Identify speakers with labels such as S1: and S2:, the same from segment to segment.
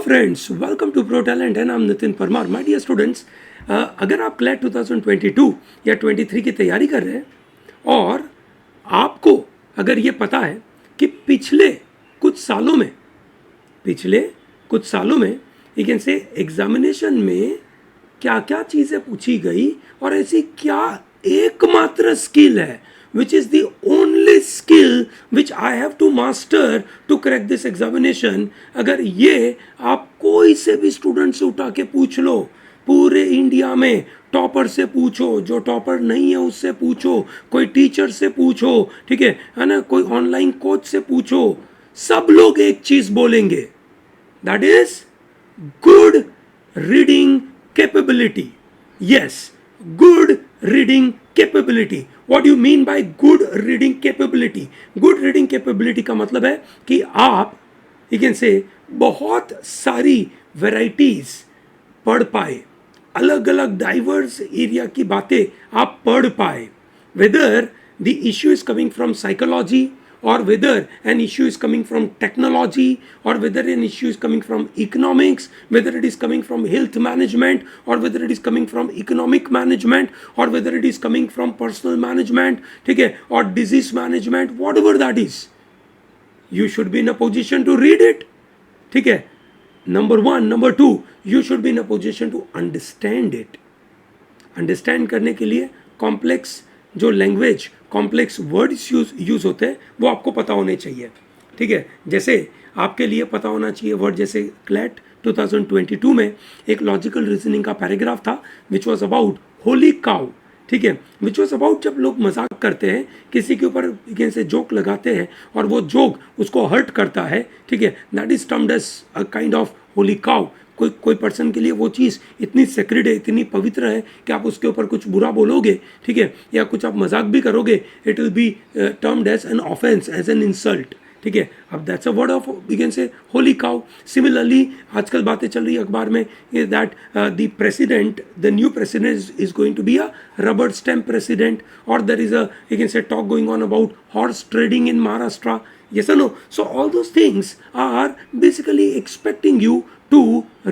S1: Friends, welcome to Pro Talent and I am Nitin Parmar. My dear students, अगर आप CLAT 2022 या 23 की तैयारी कर रहे हैं और आपको अगर ये पता है कि पिछले कुछ सालों में यू कैन से एग्जामिनेशन में क्या क्या चीज़ें पूछी गई और ऐसी क्या एकमात्र स्किल है which is the only skill which I have to master to crack this examination। अगर ये आप कोई से भी स्टूडेंट से उठा के पूछ लो, पूरे इंडिया में टॉपर से पूछो, जो टॉपर नहीं है उससे पूछो, कोई टीचर से पूछो, ठीक है ना, कोई ऑनलाइन कोच से पूछो, सब लोग एक चीज बोलेंगे, that is good reading capability. Yes, good reading capability. What do you mean by good reading capability? Good reading capability का मतलब है कि आप you can say बहुत सारी varieties पढ़ पाए, अलग अलग डाइवर्स एरिया की बातें आप पढ़ पाए, whether the issue is coming from psychology or whether an issue is coming from technology or whether an issue is coming from economics, whether it is coming from health management or whether it is coming from economic management or whether it is coming from personal management, ठीक है, or disease management, whatever that is, you should be in a position to read it, ठीक है, number one। number two, you should be in a position to understand it। Understand करने के लिए complex जो language, complex words use होते हैं वो आपको पता होने चाहिए, ठीक है। जैसे आपके लिए पता होना चाहिए वर्ड, जैसे क्लैट 2022 में एक लॉजिकल रीजनिंग का पैराग्राफ था which was about Holi cow, ठीक है, विच वॉज अबाउट जब लोग मजाक करते हैं, किसी के ऊपर से जोक लगाते हैं और वो जोक उसको हर्ट करता है, ठीक है, that is termed as a kind of holy cow. कोई पर्सन के लिए वो चीज़ इतनी सेक्रेड है, इतनी पवित्र है कि आप उसके ऊपर कुछ बुरा बोलोगे, ठीक है, या कुछ आप मजाक भी करोगे, it will be termed as an offence, as an insult, ठीक है। अब that's a word of we can say holy cow. Similarly आजकल बातें चल रही है अखबार में that the president, the new president is going to be a rubber stamp president, और there is a we can say talk going on about horse trading in Maharashtra. Yes or no? So all those things are basically expecting you to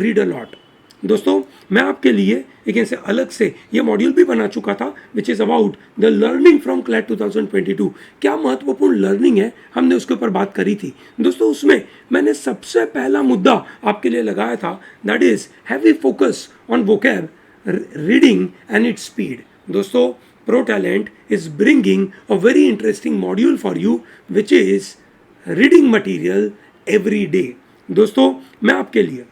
S1: read a lot। दोस्तों, मैं आपके लिए एक ऐसे अलग से ये मॉड्यूल भी बना चुका था which is about the learning from CLAT 2022। क्या महत्वपूर्ण लर्निंग है, हमने उसके ऊपर बात करी थी दोस्तों। उसमें मैंने सबसे पहला मुद्दा आपके लिए लगाया था, that is heavy focus on vocab reading and its speed. दोस्तों, Pro Talent is bringing a very interesting module for you which is reading material every day. दोस्तों, मैं आपके लिए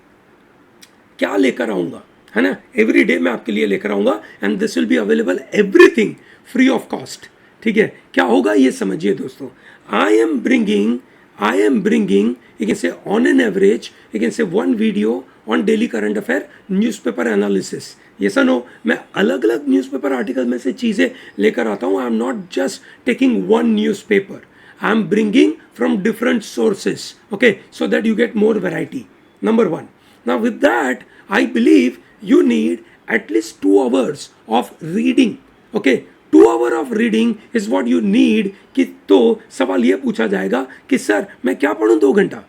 S1: क्या लेकर आऊँगा, है ना, एवरी डे मैं आपके लिए लेकर आऊँगा and this will be available everything free of cost, ठीक है। क्या होगा ये समझिए दोस्तों। I am bringing you can से on an average you can से one video on daily current affair newspaper analysis. ये सनो, मैं अलग अलग न्यूज़पेपर आर्टिकल में से चीज़ें लेकर आता हूँ। आई am not just taking one newspaper, I am bringing from different sources, okay, so that you get more variety. Number one. Now with that, I believe you need at least 2 hours of reading, okay। 2 hours of reading is what you need। कि तो सवाल ये पूछा जाएगा कि sir मैं क्या पढ़ूं 2 घंटा,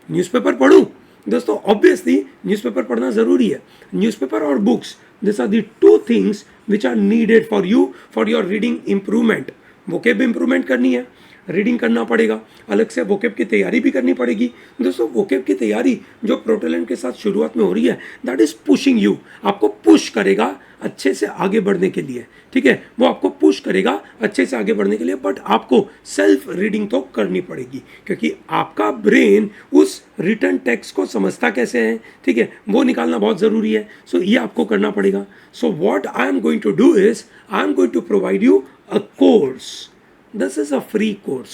S1: न्यूज़पेपर पढ़ूं? दोस्तों, ऑब्वियसली न्यूज़पेपर पढ़ना ज़रूरी है। न्यूज़पेपर और books, this are the 2 things which are needed for you for your reading improvement. Vocab improvement करनी है, रीडिंग करना पड़ेगा, अलग से वोकेब की तैयारी भी करनी पड़ेगी। दोस्तों, वोकेब की तैयारी जो प्रो टैलेंट के साथ शुरुआत में हो रही है, दैट इज पुशिंग यू, आपको पुश करेगा अच्छे से आगे बढ़ने के लिए, ठीक है, वो आपको पुश करेगा अच्छे से आगे बढ़ने के लिए। बट आपको सेल्फ रीडिंग तो करनी पड़ेगी क्योंकि आपका ब्रेन उस रिटन टेक्स्ट को समझता कैसे है, ठीक है, वो निकालना बहुत ज़रूरी है। सो ये आपको करना पड़ेगा। So what I am going to do is I am going to provide you a course. This is a free course.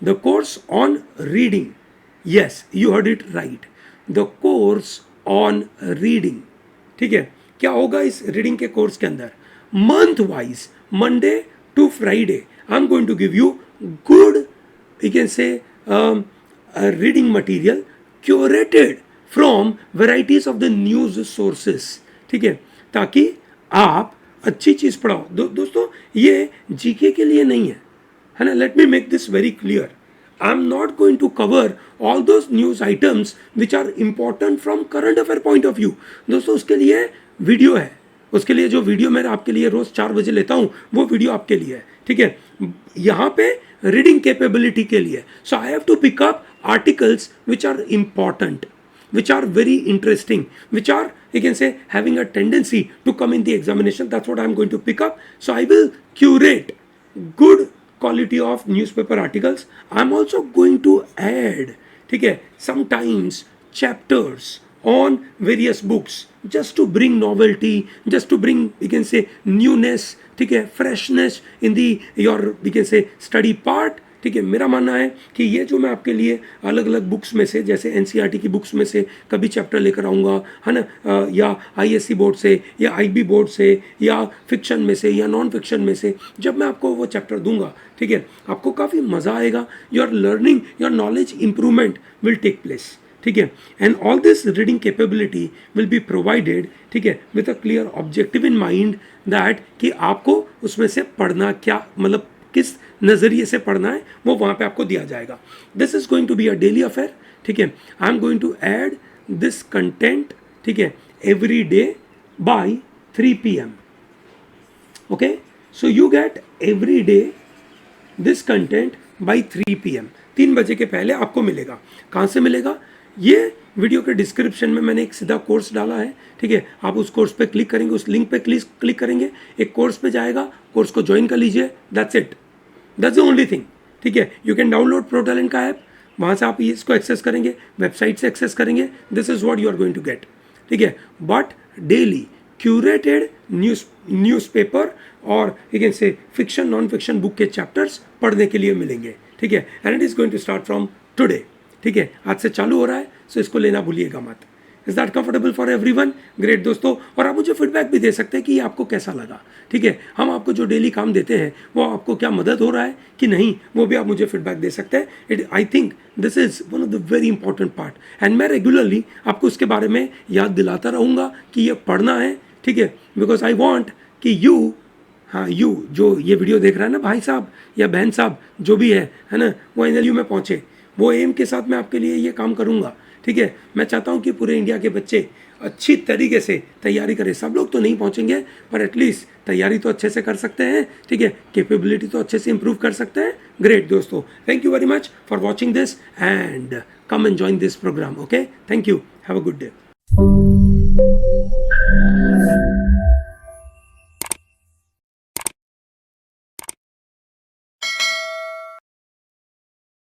S1: The course on reading. Yes, you heard it right. The course on reading. ठीक है, क्या होगा इस reading के course के अंदर? Month wise, Monday to Friday, I am going to give you good you can say reading material curated from varieties of the news sources, ठीक है, ताकि आप अच्छी चीज़ पढ़ाओ। दोस्तों, ये जीके के लिए नहीं है, है ना। Let me make this very clear. I am not going to cover all those news items which are important from current affair point of view. दोस्तों उसके लिए वीडियो है, उसके लिए जो वीडियो मैं आपके लिए रोज 4 बजे लेता हूं वो वीडियो आपके लिए है, ठीक है। यहां पे रीडिंग कैपेबिलिटी के लिए, so I have to pick up articles which are important, which are very interesting, which are, you can say, having a tendency to come in the examination. That's what I'm going to pick up. So I will curate good quality of newspaper articles. I'm also going to add, ठीक है, sometimes chapters on various books just to bring novelty, just to bring, you can say, newness, ठीक है, freshness in the your, you can say, study part, ठीक है। मेरा मानना है कि ये जो मैं आपके लिए अलग अलग बुक्स में से, जैसे एनसीईआरटी की बुक्स में से कभी चैप्टर लेकर आऊँगा, है ना, या आईएससी बोर्ड से या आईबी बोर्ड से या फिक्शन में से या नॉन फिक्शन में से, जब मैं आपको वो चैप्टर दूंगा, ठीक है, आपको काफ़ी मज़ा आएगा। Your learning, your knowledge improvement will take place, ठीक है। And all this reading capability will be provided, ठीक है, with a clear objective in mind that कि आपको उसमें से पढ़ना क्या, मतलब किस नज़रिए से पढ़ना है, वो वहाँ पे आपको दिया जाएगा। This is going to be a daily affair, ठीक है। I am going to add this content, ठीक है, every day by 3 PM, okay. So you get every day this content by 3 PM, 3 बजे के पहले आपको मिलेगा। कहाँ से मिलेगा? ये वीडियो के डिस्क्रिप्शन में मैंने एक सीधा कोर्स डाला है, ठीक है। आप उस कोर्स पे क्लिक करेंगे, उस लिंक पे क्लिक करेंगे, एक कोर्स पे जाएगा, कोर्स को ज्वाइन कर लीजिए, that's it, that's the only thing, ठीक है। You can download pro talent का ऐप, वहाँ से आप इसको एक्सेस करेंगे, वेबसाइट से एक्सेस करेंगे, this is what you are going to get, ठीक है। बट डेली क्यूरेटेड न्यूज़पेपर और you can say fiction non fiction book के चैप्टर्स पढ़ने के लिए मिलेंगे, ठीक है। And it is going to start from today, ठीक है, आज से चालू हो रहा है, सो इसको लेना भूलिएगा मत। Is that comfortable for everyone? Great दोस्तों, और आप मुझे फीडबैक भी दे सकते हैं कि ये आपको कैसा लगा, ठीक है। हम आपको जो डेली काम देते हैं वो आपको क्या मदद हो रहा है कि नहीं, वो भी आप मुझे फीडबैक दे सकते हैं। It, I think this is one of the very important part, and मैं रेगुलरली आपको उसके बारे में याद दिलाता रहूँगा कि ये पढ़ना है, ठीक है, बिकॉज आई वॉन्ट कि यू, हाँ, यू जो ये वीडियो देख रहा है ना, भाई साहब या बहन साहब जो भी है ना, वो NLU में पहुँचे, वो एम के साथ मैं आपके लिए ये काम करूँगा, ठीक है। मैं चाहता हूँ कि पूरे इंडिया के बच्चे अच्छी तरीके से तैयारी करें। सब लोग तो नहीं पहुँचेंगे, पर एटलीस्ट तैयारी तो अच्छे से कर सकते हैं, ठीक है, कैपेबिलिटी तो अच्छे से इंप्रूव कर सकते हैं। ग्रेट दोस्तों, thank you very much for watching this and come and join this programme, okay. Thank you, have a good day.